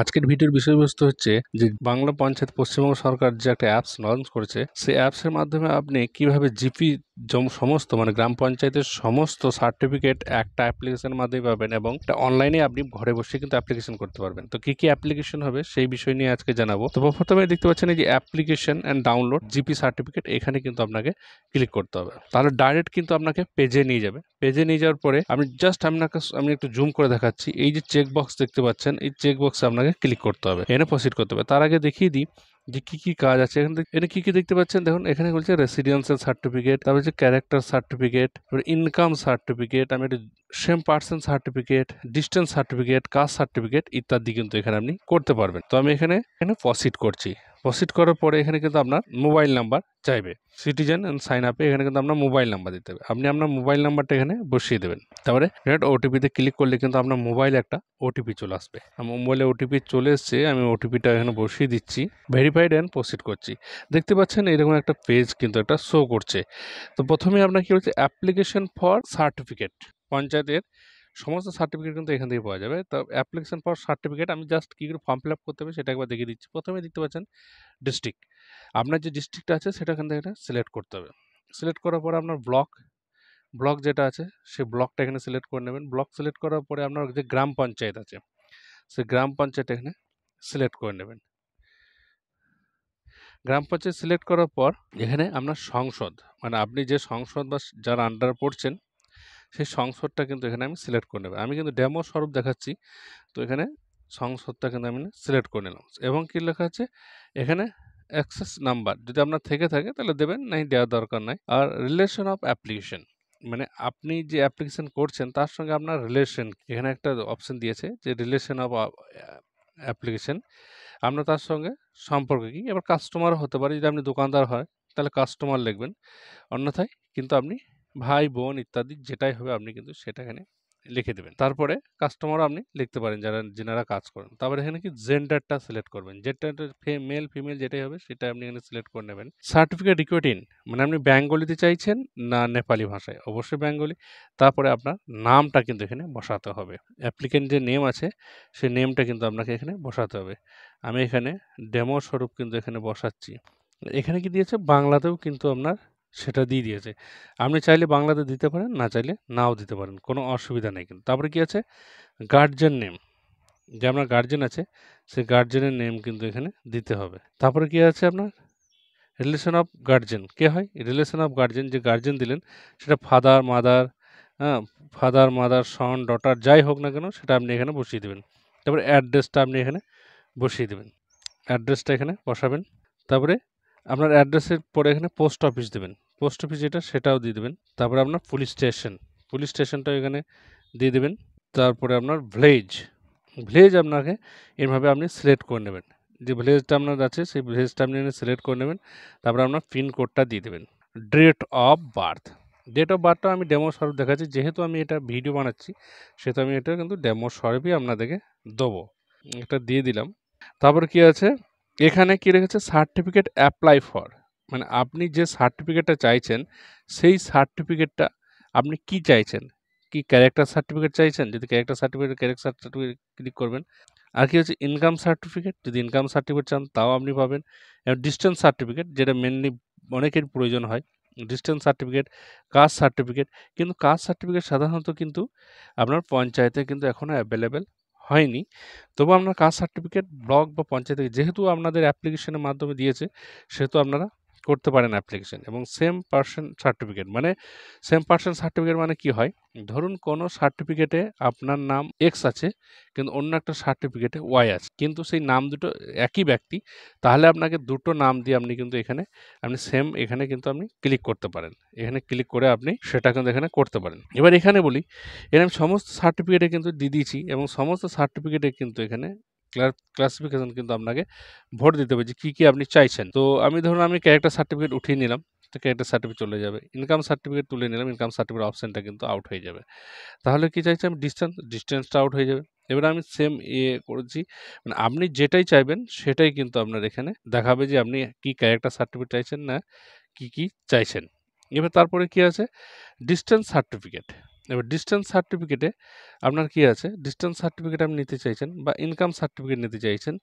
আজকের ভিডিওর বিষয়বস্তু হচ্ছে যে বাংলা পঞ্চায়েত পশ্চিমবঙ্গ সরকার যে একটা অ্যাপস লঞ্চ করেছে, সেই অ্যাপসের মাধ্যমে আপনি কিভাবে জিপি সমস্ত মানে গ্রাম পঞ্চায়েতের সমস্ত সার্টিফিকেট একটা অ্যাপ্লিকেশনের মাধ্যমে পাবেন এবং এটা অনলাইনে আপনি ঘরে বসে কিন্তু অ্যাপ্লিকেশন করতে পারবেন। তো কি অ্যাপ্লিকেশন হবে সেই বিষয় নিয়ে আজকে জানাবো। তো প্রথমে দেখতে পাচ্ছেন এই যে application and download GP certificate, এখানে কিন্তু আপনাকে ক্লিক করতে হবে। তাহলে ডাইরেক্ট কিন্তু আপনাকে পেজে নিয়ে যাবে। পেজে নিয়ে যাওয়ার পরে আমি একটু জুম করে দেখাচ্ছি। এই যে চেক বক্স দেখতে পাচ্ছেন, এই চেক বক্সে আপনাকে ক্লিক করতে হবে, এখানে প্রসিড করতে হবে। তার আগে দেখিয়ে দিই যে কি কাজ আছে এখানে কি দেখতে পাচ্ছেন। দেখুন এখানে বলছে রেসিডেন্সিয়াল সার্টিফিকেট, তারপর হচ্ছে ক্যারেক্টার সার্টিফিকেট, তারপরে ইনকাম সার্টিফিকেট, আমি একটা same person certificate, distance certificate, caste certificate ইত্যাদি কিন্তু এখানে আপনি করতে পারবেন। তো আমি এখানে প্রসিড করছি। প্রসিড করার পরে এখানে কিন্তু আপনার মোবাইল নাম্বার চাইবে। সিটিজেন অ্যান্ড সাইন আপে এখানে কিন্তু আপনার মোবাইল নাম্বার দিতে হবে। আপনি আপনার মোবাইল নাম্বারটা এখানে বসিয়ে দেবেন। তারপরে ওটিপিতে ক্লিক করলে কিন্তু আপনার মোবাইলে একটা ওটিপি চলে আসবে। আমার মোবাইলে ওটিপি চলে এসছে, আমি ওটিপিটা এখানে বসিয়ে দিচ্ছি, ভেরিফাইড অ্যান্ড প্রসিড করছি। দেখতে পাচ্ছেন এরকম একটা পেজ কিন্তু একটা শো করছে। তো প্রথমে আপনার কি হচ্ছে অ্যাপ্লিকেশন ফর সার্টিফিকেট, পঞ্চায়েতের সমস্ত সার্টিফিকেট কিন্তু এখান থেকে পাওয়া যাবে। তো অ্যাপ্লিকেশন ফর সার্টিফিকেট আমি জাস্ট কী করে ফর্ম ফিল আপ করতে হবে সেটা একবার দেখিয়ে দিচ্ছি। প্রথমে দেখতে পাচ্ছেন ডিস্ট্রিক্ট, আপনার যে ডিস্ট্রিক্টটা আছে সেটা এখান থেকে সিলেক্ট করতে হবে। সিলেক্ট করার পরে আপনার ব্লক যেটা আছে সেই ব্লকটা এখানে সিলেক্ট করে নেবেন। ব্লক সিলেক্ট করার পরে আপনার যে গ্রাম পঞ্চায়েত আছে সেই গ্রাম পঞ্চায়েত এখানে সিলেক্ট করে নেবেন। গ্রাম পঞ্চায়েত সিলেক্ট করার পর এখানে আপনার সংসদ, মানে আপনি যে সংসদ বা যার আন্ডারে পড়ছেন সেই সংসদটা কিন্তু এখানে আমি সিলেক্ট করে নেব। আমি কিন্তু ডেমো স্বরূপ দেখাচ্ছি। তো এখানে সংসদটা কিন্তু আমি সিলেক্ট করে নিলাম এবং কি লেখা আছে এখানে অ্যাক্সেস নাম্বার যদি আপনার থেকে থাকে তাহলে দেবেন, নাই দেওয়ার দরকার নাই। আর রিলেশন অফ অ্যাপ্লিকেশন, মানে আপনি যে অ্যাপ্লিকেশন করছেন তার সঙ্গে আপনার রিলেশন, এখানে একটা অপশন দিয়েছে যে রিলেশন অফ অ্যাপ্লিকেশন, আপনার তার সঙ্গে সম্পর্ক কি। এবার কাস্টমার হতে পারে, যদি আপনি দোকানদার হয় তাহলে কাস্টমার লিখবেন, অন্যথায় কিন্তু আপনি ভাই বোন ইত্যাদি যেটাই হবে আপনি কিন্তু সেটা এখানে লিখে দেবেন। তারপরে কাস্টমারও আপনি লিখতে পারেন যেনারা কাজ করেন। তারপরে এখানে কি জেন্ডারটা সিলেক্ট করবেন, যেটা মেল ফিমেল যেটাই হবে সেটা আপনি এখানে সিলেক্ট করে নেবেন। সার্টিফিকেট রিকোয়েটিং, মানে আপনি বেঙ্গলিতে চাইছেন না নেপালি ভাষায়, অবশ্যই বেঙ্গলি। তারপরে আপনার নামটা কিন্তু এখানে বসাতে হবে, অ্যাপ্লিকেন্ট যে নেম আছে সেই নেমটা কিন্তু আপনাকে এখানে বসাতে হবে। আমি এখানে ডেমো স্বরূপ কিন্তু এখানে বসাচ্ছি। এখানে কি দিয়েছে বাংলাতেও কিন্তু আপনার সেটা দিয়ে দিয়েছে। আপনি চাইলে বাংলাতে দিতে পারেন, না চাইলে নাও দিতে পারেন, কোনো অসুবিধা নেই কিন্তু। তারপরে কি আছে গার্জেন নেম, যে আপনার গার্জেন আছে সেই গার্জেনের নেম কিন্তু এখানে দিতে হবে। তারপরে কি আছে আপনার রিলেশন অফ গার্জেন, কে হয় রিলেশন অফ গার্জেন, যে গার্জেন দিলেন সেটা ফাদার মাদার, হ্যাঁ ফাদার মাদার সন ডটার যাই হোক না কেন সেটা আপনি এখানে বসিয়ে দেবেন। তারপরে অ্যাড্রেসটা আপনি এখানে বসিয়ে দেবেন, অ্যাড্রেসটা এখানে বসাবেন। তারপরে আপনার অ্যাড্রেসের পরে এখানে পোস্ট অফিস দেবেন, পোস্ট অফিস যেটা সেটাও দিয়ে দেবেন। তারপরে আপনার পুলিশ স্টেশনটাও এখানে দিয়ে দেবেন। তারপরে আপনার ভিলেজ আপনাকে এভাবে আপনি সিলেক্ট করে নেবেন, যে ভিলেজটা আপনার আছে সেই ভিলেজটা আপনি সিলেক্ট করে নেবেন। তারপরে আপনার পিনকোডটা দিয়ে দেবেন। ডেট অফ বার্থটা আমি ডেমো স্বরূপ দেখাচ্ছি, যেহেতু আমি এটা ভিডিও বানাচ্ছি সেহেতু আমি এটা কিন্তু ডেমো স্বরূপই আপনাদেরকে দেবো, এটা দিয়ে দিলাম। তারপর কি আছে এখানে কি রেখেছে সার্টিফিকেট অ্যাপ্লাই ফর, মানে আপনি যে সার্টিফিকেটটা চাইছেন সেই সার্টিফিকেটটা আপনি কি চাইছেন, কি ক্যারেক্টার সার্টিফিকেট চাইছেন, যদি ক্যারেক্টার সার্টিফিকেট ক্লিক করবেন। আর কি হচ্ছে ইনকাম সার্টিফিকেট, যদি ইনকাম সার্টিফিকেট চান তাও আপনি পাবেন। এবং ডিস্টেন্স সার্টিফিকেট যেটা মেনলি অনেকের প্রয়োজন হয়, ডিস্টেন্স সার্টিফিকেট, কাস্ট সার্টিফিকেট। কিন্তু কাস্ট সার্টিফিকেট সাধারণত কিন্তু আপনার পঞ্চায়েতে কিন্তু এখনও অ্যাভেলেবেল হয়নি। তবু আপনার কাস্ট সার্টিফিকেট ব্লক বা পঞ্চায়েতে যেহেতু আপনাদের অ্যাপ্লিকেশনের মাধ্যমে দিয়েছে সেহেতু আপনারা করতে পারেন অ্যাপ্লিকেশন। এবং সেম পার্সন সার্টিফিকেট মানে কি হয়, ধরুন কোনো সার্টিফিকেটে আপনার নাম এক্স আছে কিন্তু অন্য একটা সার্টিফিকেটে ওয়াই আছে, কিন্তু সেই নাম দুটো একই ব্যক্তি, তাহলে আপনাকে দুটো নাম দিয়ে আপনি কিন্তু এখানে এখানে কিন্তু আপনি ক্লিক করতে পারেন। এখানে ক্লিক করে আপনি সেটা কিন্তু এখানে করতে পারেন। এবার এখানে বলি এরকম সমস্ত সার্টিফিকেটে কিন্তু দিয়ে দিয়েছি এবং সমস্ত সার্টিফিকেটে কিন্তু এখানে ক্লাসিফিকেশন কিন্তু আপনাকে ভোট দিতে হবে যে কী আপনি চাইছেন। তো আমি ক্যারেক্টার সার্টিফিকেট উঠিয়ে নিলাম, তো ক্যারেক্টার সার্টিফিকেট চলে যাবে। ইনকাম সার্টিফিকেট তুলে নিলাম, ইনকাম সার্টিফিকেট অপশনটা কিন্তু আউট হয়ে যাবে। তাহলে কি চাইছি আমি ডিস্টেন্সটা আউট হয়ে যাবে। এবার আমি সেম করেছি, মানে আপনি যেটাই চাইবেন সেটাই কিন্তু আপনার এখানে দেখাবে যে আপনি কি ক্যারেক্টার সার্টিফিকেট চাইছেন না কি চাইছেন। এবার তারপরে কি আছে ডিস্টেন্স সার্টিফিকেট, এবার ডিস্টেন্স সার্টিফিকেটে আপনার কি আছে, ডিস্টেন্স সার্টিফিকেট আপনি নিতে চাইছেন বা ইনকাম সার্টিফিকেট নিতে চাইছেন,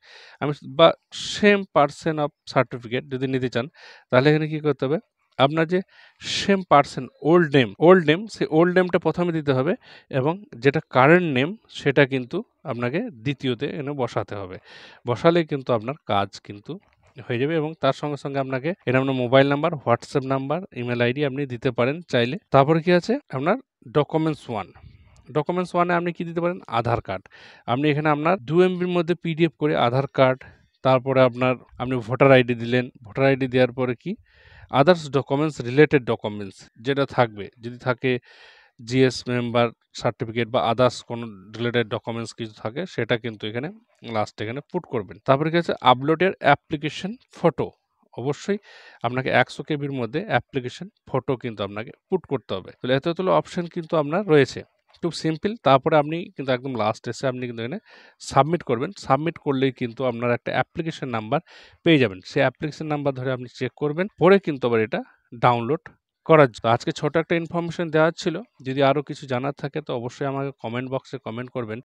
আমি বা সেম পার্সন অফ সার্টিফিকেট যদি নিতে চান, তাহলে এখানে কি করতে হবে, আপনার যে সেম পার্সন ওল্ড নেম সেই ওল্ড নেমটা প্রথমে দিতে হবে এবং যেটা কারেন্ট নেম সেটা কিন্তু আপনাকে দ্বিতীয়তে এনে বসাতে হবে। বসালেই কিন্তু আপনার কাজ কিন্তু হয়ে যাবে এবং তার সঙ্গে সঙ্গে আপনাকে এর আপনার mobile number, WhatsApp number, email ID আপনি দিতে পারেন চাইলে। তারপরে কি আছে আপনার ডকুমেন্টস ওয়ানে আপনি কি দিতে পারেন, আধার কার্ড। আপনি এখানে আপনার 2 MBর মধ্যে পিডিএফ করে আধার কার্ড, তারপরে আপনি ভোটার আইডি দিলেন, ভোটার আইডি দেওয়ার পরে কি আদার্স ডকুমেন্টস, রিলেটেড ডকুমেন্টস যেটা থাকবে, যদি থাকে জিএস মেম্বার সার্টিফিকেট বা আদার্স কোনো রিলেটেড ডকুমেন্টস কিছু থাকে সেটা কিন্তু এখানে লাস্টে এখানে পুট করবেন। তারপরে কি আছে আপলোডের অ্যাপ্লিকেশন ফটো, অবশ্যই আপনাকে 100 কেবির মধ্যে অ্যাপ্লিকেশন ফটো কিন্তু আপনাকে পুট করতে হবে। তাহলে এতগুলো অপশন কিন্তু আপনার রয়েছে, খুব সিম্পল। তারপরে আপনি কিন্তু একদম লাস্ট এসে আপনি কিন্তু এখানে সাবমিট করবেন। সাবমিট করলেই কিন্তু আপনার একটা অ্যাপ্লিকেশন নাম্বার পেয়ে যাবেন। সেই অ্যাপ্লিকেশন নাম্বার ধরে আপনি চেক করবেন, পরে কিন্তু আবার এটা ডাউনলোড করার জন্য। আজকে ছোট একটা ইনফরমেশন দেওয়ার ছিল। যদি আরও কিছু জানার থাকে তো অবশ্যই আমাকে কমেন্ট বক্সে কমেন্ট করবেন।